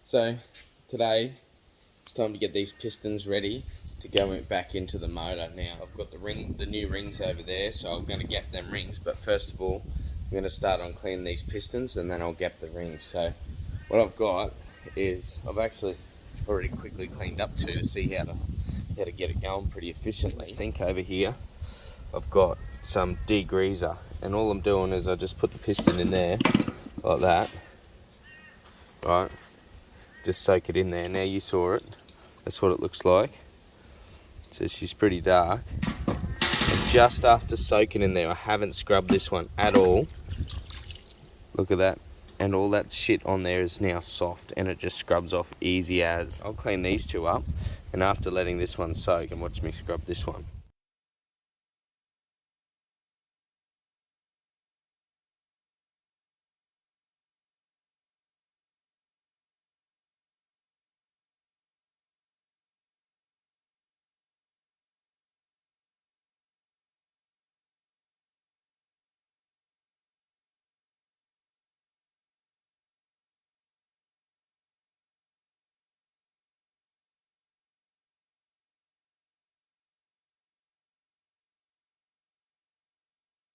So today it's time to get these pistons ready to go back into the motor. Now I've got the new rings over there, so I'm going to gap them rings. But first of all, I'm going to start on cleaning these pistons, and then I'll gap the rings. So what I've got is I've actually already quickly cleaned up to see how to get it going pretty efficiently. Sink over here. I've got some degreaser, and all I'm doing is I just put the piston in there like that, right? Just soak it in there. Now you saw it. That's what it looks like. So she's pretty dark. And just after soaking in there, I haven't scrubbed this one at all. Look at that. And all that shit on there is now soft, and it just scrubs off easy as. I'll clean these two up, and after letting this one soak, and watch me scrub this one.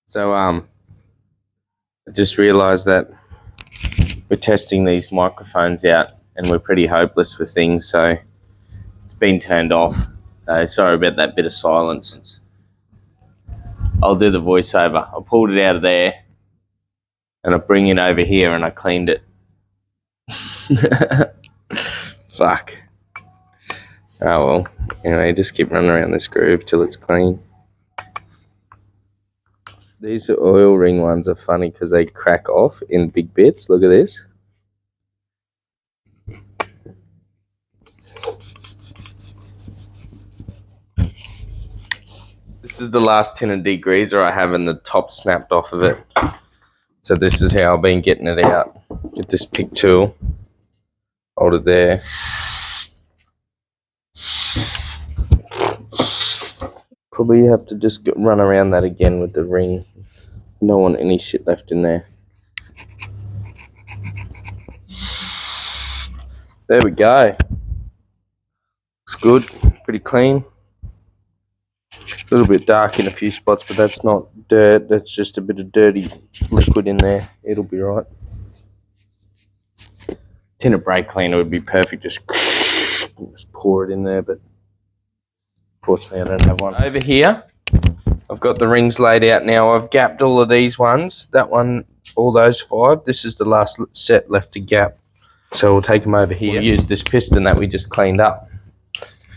So I just realised that we're testing these microphones out, and we're pretty hopeless with things, so it's been turned off. Sorry about that bit of silence. I'll do the voiceover. I pulled it out of there, and I bring it over here, and I cleaned it. Fuck. Oh well. Anyway, just keep running around this groove till it's clean. These oil ring ones are funny because they crack off in big bits. Look at this. This is the last tin of degreaser I have, and the top snapped off of it. So this is how I've been getting it out. Get this pick tool. Hold it there. Probably have to just run around that again with the ring. Don't want any shit left in there. There we go. Looks good. Pretty clean. A little bit dark in a few spots, but that's not dirt. That's just a bit of dirty liquid in there. It'll be right. Tin of brake cleaner would be perfect. Just pour it in there, but fortunately I don't have one. Over here, I've got the rings laid out now. I've gapped all of these ones. That one, all those 5. This is the last set left to gap. So we'll take them over here. We'll use this piston that we just cleaned up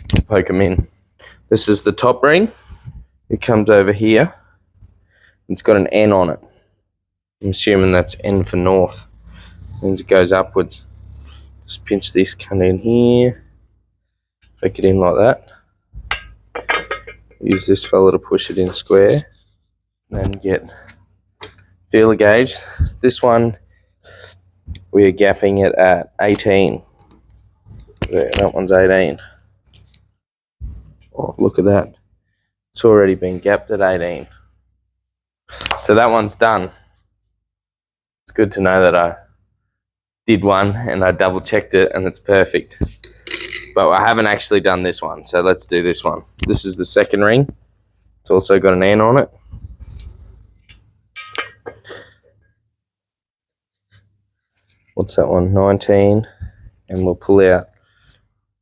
to poke them in. This is the top ring. It comes over here. It's got an N on it. I'm assuming that's N for north. Means it goes upwards. Just pinch this cunt in here. Poke it in like that. Use this fella to push it in square. And then get feeler gauge. This one we are gapping it at 18. There, that one's 18. Oh, look at that. It's already been gapped at 18. So that one's done. It's good to know that I did one and I double checked it and it's perfect. But I haven't actually done this one, so let's do this one. This is the second ring. It's also got an N on it. What's that one? 19. And we'll pull out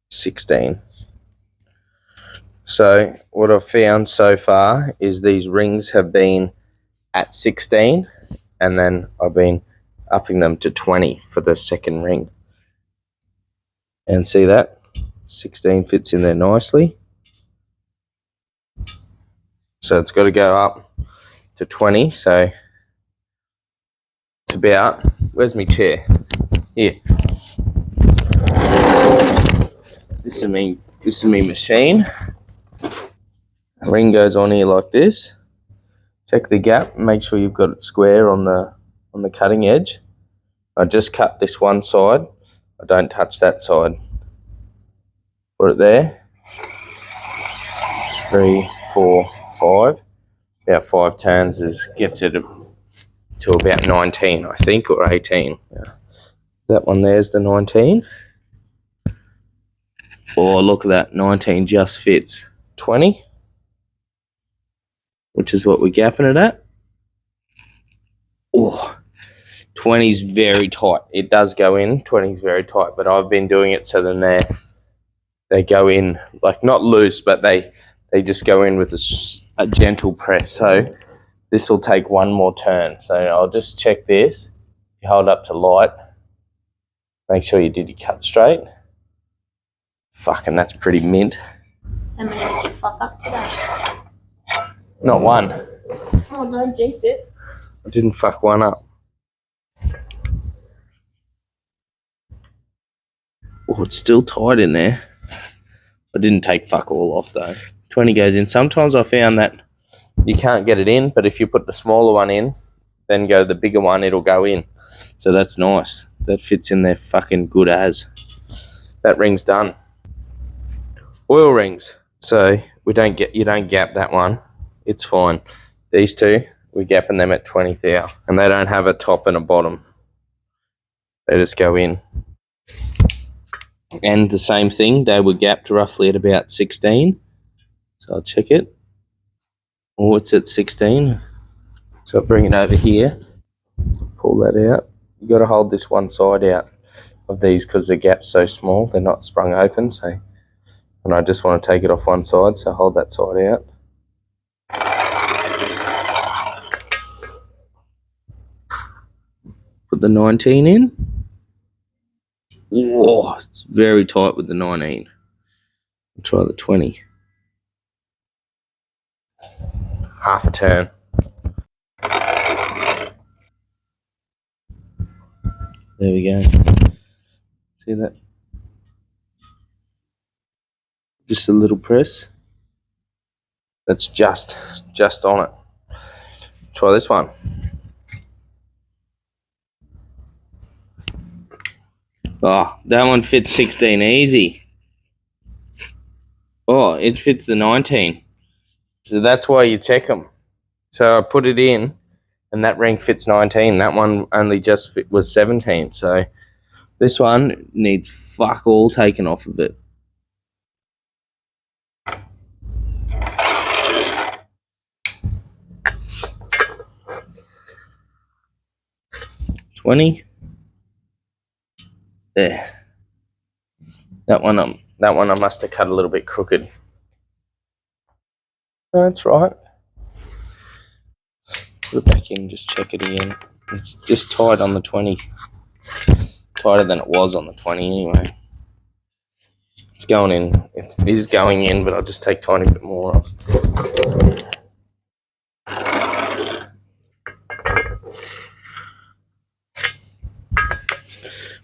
16. So what I've found so far is these rings have been at 16, and then I've been upping them to 20 for the second ring. And see that? 16 fits in there nicely. So it's got to go up to 20. So it's about, where's my chair? Here. This is me machine. The ring goes on here like this. Check the gap, make sure you've got it square on the cutting edge. I just cut this one side. I don't touch that side. Put it there. 3, 4, 5. About 5 turns gets it to about 19, I think, or 18. Yeah. That one there's the 19. Oh, look at that, 19 just fits. 20, which is what we're gapping it at. Oh, 20 is very tight. It does go in, 20 is very tight, but I've been doing it so then they go in, like not loose, but they just go in with a gentle press. So this will take one more turn. So I'll just check this. You hold up to light. Make sure you did your cut straight. Fucking, that's pretty mint. How many did you fuck up today? Not one. Oh, don't jinx it. I didn't fuck one up. Oh, it's still tight in there. I didn't take fuck all off though. 20 goes in. Sometimes I found that you can't get it in, but if you put the smaller one in, then go the bigger one, it'll go in. So that's nice. That fits in there fucking good as. That ring's done. Oil rings. So you don't gap that one. It's fine. These two, we're gapping them at 20 thou, and they don't have a top and a bottom. They just go in. And the same thing, they were gapped roughly at about 16. So I'll check it. Oh, it's at 16. So I'll bring it over here. Pull that out. You got to hold this one side out of these because the gap's so small. They're not sprung open. So, and I just want to take it off one side. So hold that side out. Put the 19 in. Whoa, it's very tight with the 19. I'll try the 20. Half a turn. There we go. See that? Just a little press. That's just on it. Try this one. Oh, that one fits 16 easy. Oh, it fits the 19. So that's why you check them. So I put it in, and that ring fits 19. That one only just was 17. So this one needs fuck all taken off of it. $20. There. That one I must have cut a little bit crooked. That's right. Put it back in, just check it again. It's just tight on the 20. Tighter than it was on the 20 anyway. It's going in. It is going in, but I'll just take a tiny bit more off.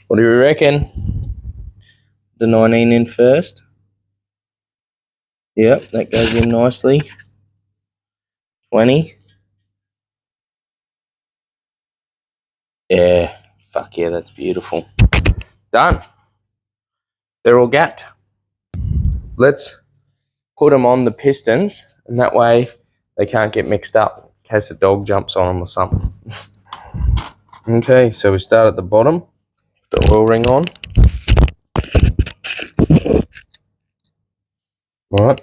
What do you reckon? The 19 in first. Yep, that goes in nicely. 20. Yeah, fuck yeah, that's beautiful. Done. They're all gapped. Let's put them on the pistons, and that way they can't get mixed up in case the dog jumps on them or something. Okay, so we start at the bottom. Put the oil ring on. All right.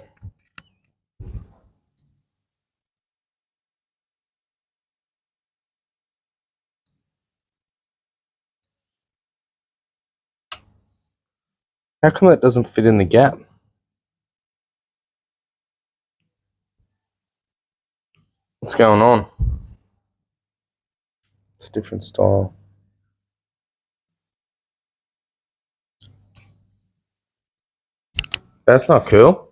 How come that doesn't fit in the gap? What's going on? It's a different style. That's not cool.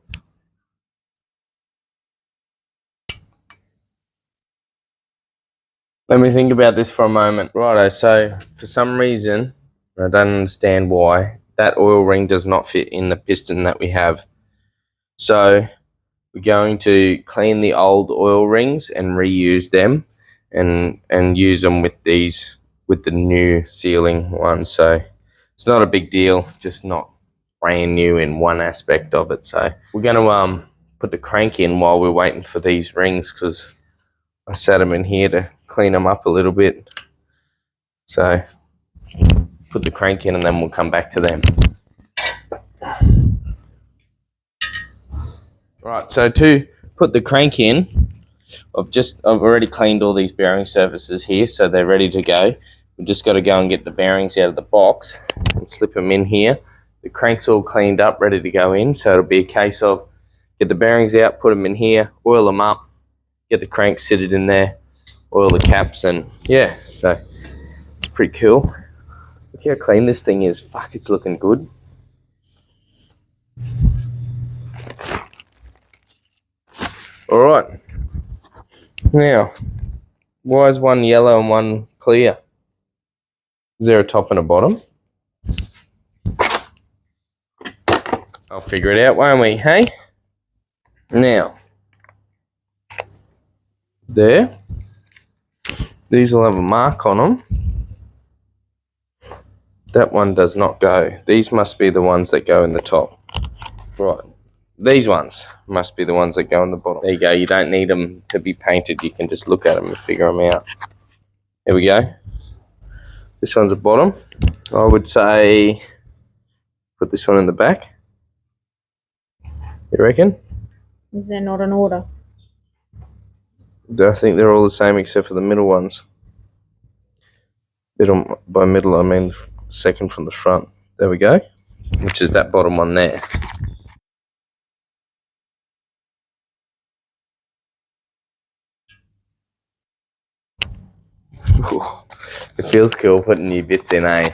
Let me think about this for a moment. Righto, so for some reason, I don't understand why, that oil ring does not fit in the piston that we have. So we're going to clean the old oil rings and reuse them and use them with the new sealing ones. So it's not a big deal, just not brand new in one aspect of it. So we're going to put the crank in while we're waiting for these rings, because I set them in here to clean them up a little bit. So put the crank in and then we'll come back to them. Right, so to put the crank in, I've already cleaned all these bearing surfaces here, so they're ready to go. We've just got to go and get the bearings out of the box and slip them in here. The crank's all cleaned up, ready to go in, so it'll be a case of get the bearings out, put them in here, oil them up, get the crank sitted in there, oil the caps, and yeah, so it's pretty cool. Look how clean this thing is. Fuck, it's looking good. Alright, now, why is one yellow and one clear? Is there a top and a bottom? I'll figure it out, won't we, hey? Now, there. These will have a mark on them. That one does not go. These must be the ones that go in the top. Right. These ones must be the ones that go in the bottom. There you go. You don't need them to be painted. You can just look at them and figure them out. There we go. This one's a bottom. I would say put this one in the back. You reckon? Is there not an order? I think they're all the same except for the middle ones. By middle, I mean second from the front. There we go. Which is that bottom one there. It feels cool putting new bits in, eh?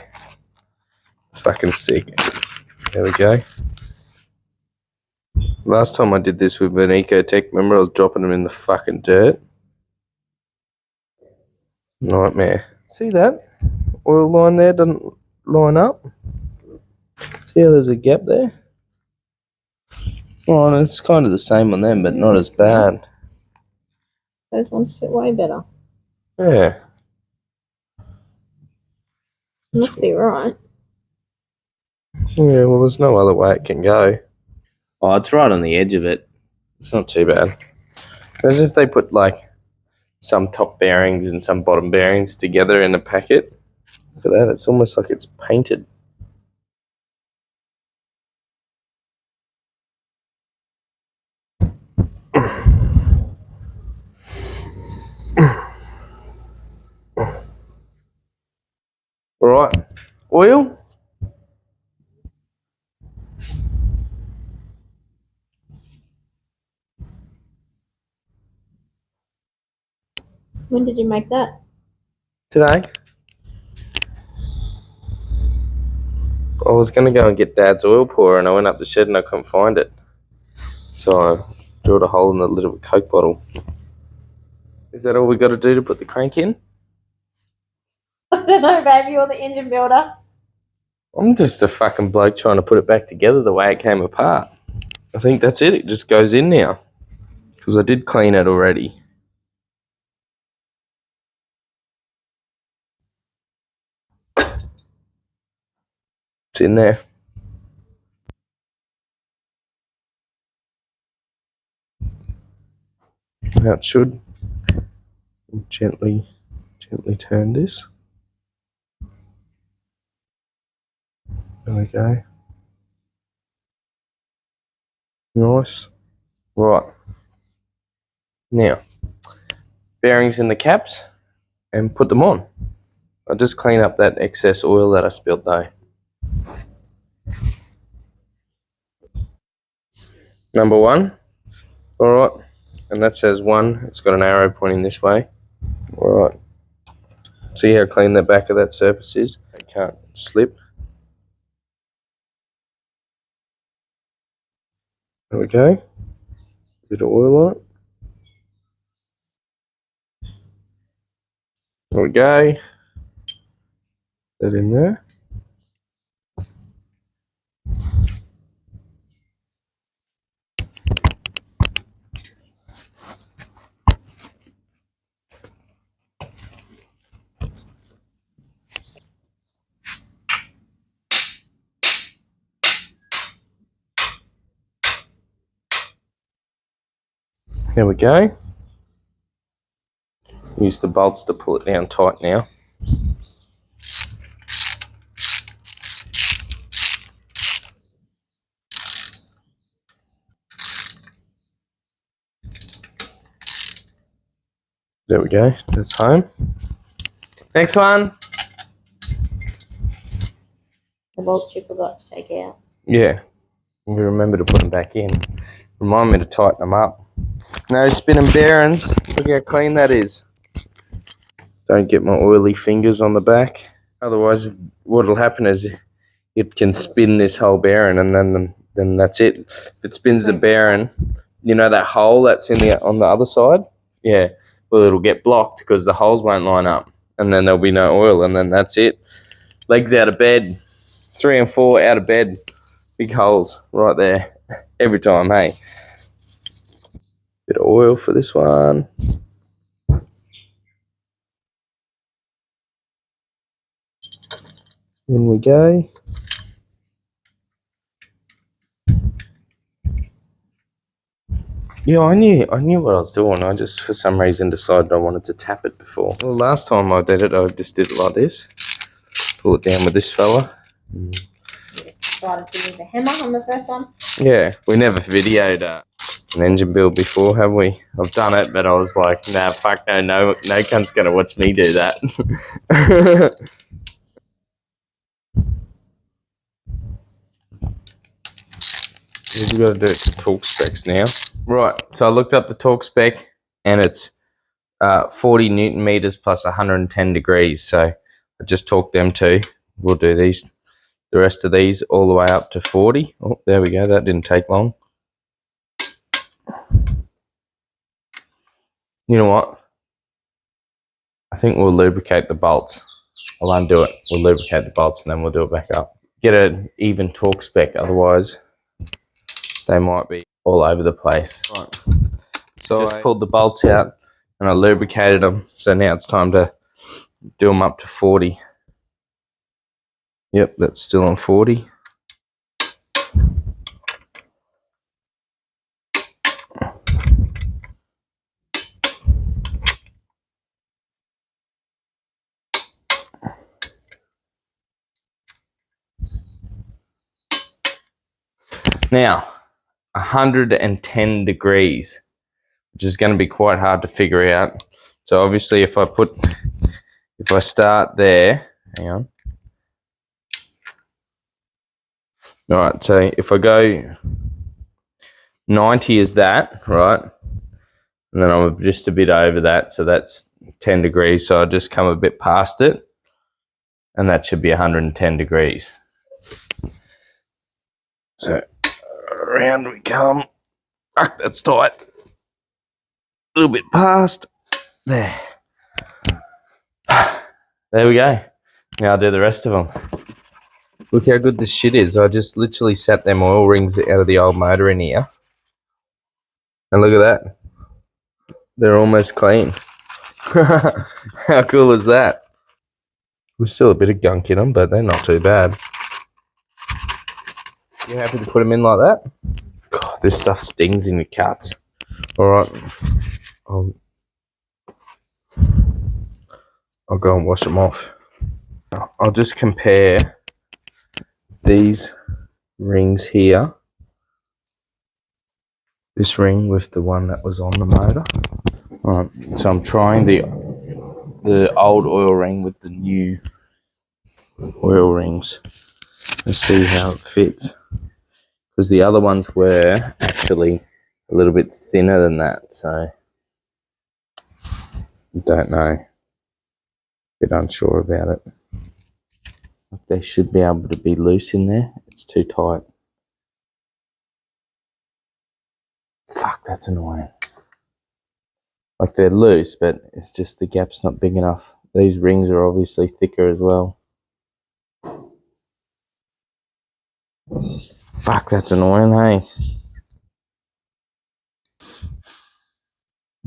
It's fucking sick. There we go. Last time I did this with an Ecotec, remember I was dropping them in the fucking dirt? Nightmare. See that? Oil line there doesn't line up. See how there's a gap there? Oh, it's kind of the same on them, but not as bad. Those ones fit way better. Yeah. Must be right. Yeah, well, there's no other way it can go. Oh, it's right on the edge of it. It's not too bad. As if they put, like, some top bearings and some bottom bearings together in a packet. Look at that. It's almost like it's painted. All right. Oil. When did you make that? Today. I was going to go and get Dad's oil pourer and I went up the shed and I couldn't find it. So I drilled a hole in the lid of a Coke bottle. Is that all we got to do to put the crank in? I don't know, baby. You're the engine builder. I'm just a fucking bloke trying to put it back together the way it came apart. I think that's it. It just goes in now. Because I did clean it already. It's in there. Now it should gently turn this. There we go. Nice. Right. Now, bearings in the caps and put them on. I'll just clean up that excess oil that I spilled though. Number one. Alright. And that says 1. It's got an arrow pointing this way. Alright. See how clean the back of that surface is? It can't slip. There we go. Bit of oil on it. There we go. That in there. There we go. Use the bolts to pull it down tight now. There we go. That's home. Next one. The bolts you forgot to take out. Yeah. We remember to put them back in. Remind me to tighten them up. No spinning bearings. Look how clean that is. Don't get my oily fingers on the back. Otherwise, what'll happen is it can spin this whole bearing, and then that's it. If it spins the bearing, you know that hole that's on the other side? Yeah. Well, it'll get blocked because the holes won't line up, and then there'll be no oil, and then that's it. Legs out of bed, 3 and 4 out of bed, big holes right there every time. Hey, bit of oil for this one. In we go. Yeah, I knew what I was doing. I just, for some reason, decided I wanted to tap it before. Well, last time I did it, I just did it like this. Pull it down with this fella. You just decided to use a hammer on the first one. Yeah, we never videoed an engine build before, have we? I've done it, but I was like, nah, fuck no cunt's gonna watch me do that. We've got to do it to torque specs now. Right, so I looked up the torque spec, and it's 40 Newton meters plus 110 degrees. So I just torqued them two. We'll do the rest of these all the way up to 40. Oh, there we go. That didn't take long. You know what? I think we'll lubricate the bolts. I'll undo it. We'll lubricate the bolts, and then we'll do it back up. Get an even torque spec, otherwise they might be all over the place. Right. So I just pulled the bolts out and I lubricated them. So now it's time to do them up to 40. Yep, that's still on 40. Now, 110 degrees, which is going to be quite hard to figure out. So obviously if I start there, hang on. All right, so if I go 90 is that, right? And then I'm just a bit over that, so that's 10 degrees. So I'll just come a bit past it, and that should be 110 degrees. So around we come. Fuck, that's tight. A little bit past. There. There we go. Now I'll do the rest of them. Look how good this shit is. I just literally sat them oil rings out of the old motor in here. And look at that. They're almost clean. How cool is that? There's still a bit of gunk in them, but they're not too bad. You happy to put them in like that? God, this stuff stings in your cuts. Alright. I'll go and wash them off. I'll just compare these rings here. This ring with the one that was on the motor. Alright, so I'm trying the old oil ring with the new oil rings. Let's see how it fits. Because the other ones were actually a little bit thinner than that, so I don't know. A bit unsure about it. They should be able to be loose in there. It's too tight. Fuck, that's annoying. Like they're loose, but it's just the gap's not big enough. These rings are obviously thicker as well. Fuck, that's annoying, hey?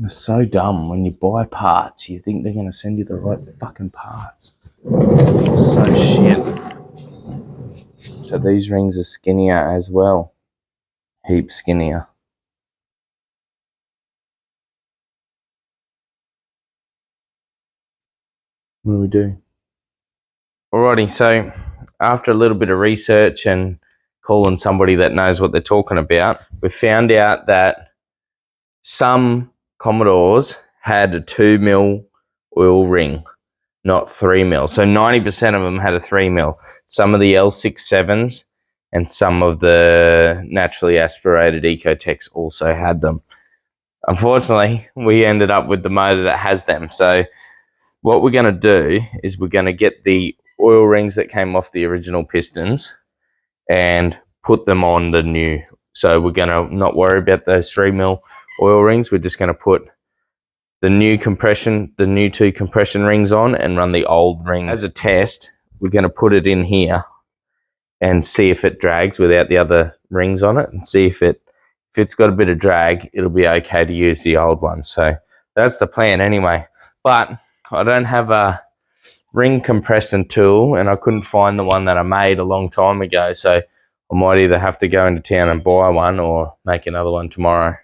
It's so dumb. When you buy parts, you think they're going to send you the right fucking parts. So shit. So these rings are skinnier as well. Heap skinnier. What do we do? Alrighty, so after a little bit of research and calling somebody that knows what they're talking about, we found out that some Commodores had a 2 mil oil ring, not 3 mil. So 90% of them had a 3 mil. Some of the L67s and some of the naturally aspirated Ecotecs also had them. Unfortunately, we ended up with the motor that has them. So what we're going to do is we're going to get the oil rings that came off the original pistons and put them on the new. So we're going to not worry about those 3 mil oil rings. We're just going to put the new two compression rings on and run the old ring. As a test, we're going to put it in here and see if it drags without the other rings on it, and see if it's got a bit of drag, it'll be okay to use the old one. So that's the plan anyway. But I don't have a ring compressing tool, and I couldn't find the one that I made a long time ago. So I might either have to go into town and buy one or make another one tomorrow.